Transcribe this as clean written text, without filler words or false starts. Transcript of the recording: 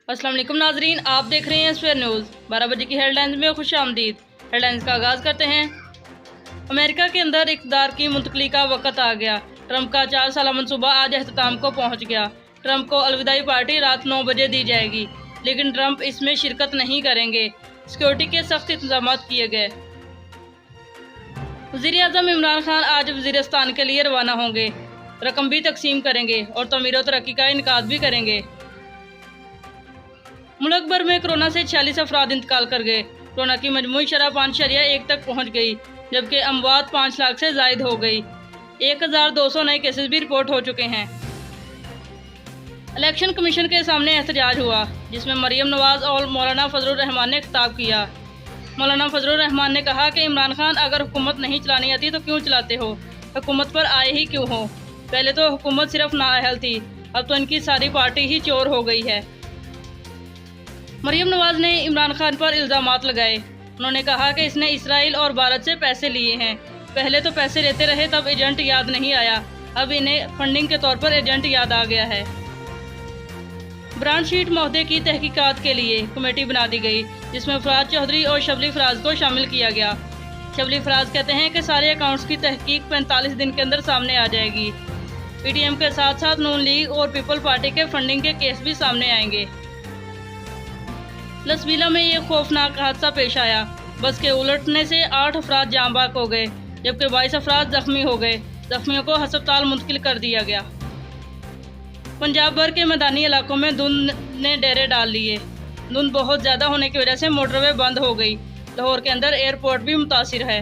अस्सलाम वालेकुम नाजरीन, आप देख रहे हैं स्वेयर न्यूज़। 12 बजे की हेडलाइंस में खुश आमदीद। हेडलाइंस का आगाज़ करते हैं। अमेरिका के अंदर इक़्तिदार की मुंतकली का वक़्त आ गया। ट्रंप का 4 साला मनसूबा आज अख्ताम को पहुंच गया। ट्रंप को अलविदाई पार्टी रात 9 बजे दी जाएगी, लेकिन ट्रंप इसमें शिरकत नहीं करेंगे। सिक्योरिटी के सख्त इंतजाम किए गए। वज़ीर-ए-आज़म इमरान खान आज वज़ीरिस्तान के लिए रवाना होंगे। रकम भी तकसीम करेंगे और तमीर और तरक्की का इनकाद भी करेंगे। मुल्क भर में कोरोना से 46 अफराद इंतकाल कर गए। कोरोना की मजमूई शरह 5.1 तक पहुँच गई, जबकि अमवात 5 लाख से ज़ायद हो गई। 1200 नए केसेस भी रिपोर्ट हो चुके हैं। इलेक्शन कमीशन के सामने एहतजाज हुआ, जिसमें मरियम नवाज़ और मौलाना फजलुर रहमान ने खिताब किया। मौलाना फजलुर रहमान ने कहा कि इमरान खान अगर हुकूमत नहीं चलानी आती तो क्यों चलाते हो, हुकूमत पर आए ही क्यों हो। पहले तो हुकूमत सिर्फ नाअहल थी, अब तो इनकी सारी पार्टी ही चोर हो गई है। मरियम नवाज़ ने इमरान खान पर इल्ज़ामात लगाए। उन्होंने कहा कि इसने इसराइल और भारत से पैसे लिए हैं। पहले तो पैसे लेते रहे, तब एजेंट याद नहीं आया, अब इन्हें फंडिंग के तौर पर एजेंट याद आ गया है। ब्रांड शीट मौदे की तहकीकात के लिए कमेटी बना दी गई, जिसमें फराज चौधरी और शबली फराज को शामिल किया गया। शबली फराज कहते हैं कि सारे अकाउंट्स की तहकीक 45 दिन के अंदर सामने आ जाएगी। पीटीएम के साथ साथ नून लीग और पीपल पार्टी के फंडिंग के केस भी सामने आएंगे। लसबीला में ये खौफनाक हादसा पेश आया। बस के उलटने से 8 अफराद जाँ बाक हो गए, जबकि 22 अफराद जख्मी हो गए। जख्मियों को हस्पताल मुंतकिल कर दिया गया। पंजाब भर के मैदानी इलाकों में धुंध ने डेरे डाल लिए। धुंध बहुत ज़्यादा होने की वजह से मोटरवे बंद हो गई। लाहौर के अंदर एयरपोर्ट भी मुतासिर है।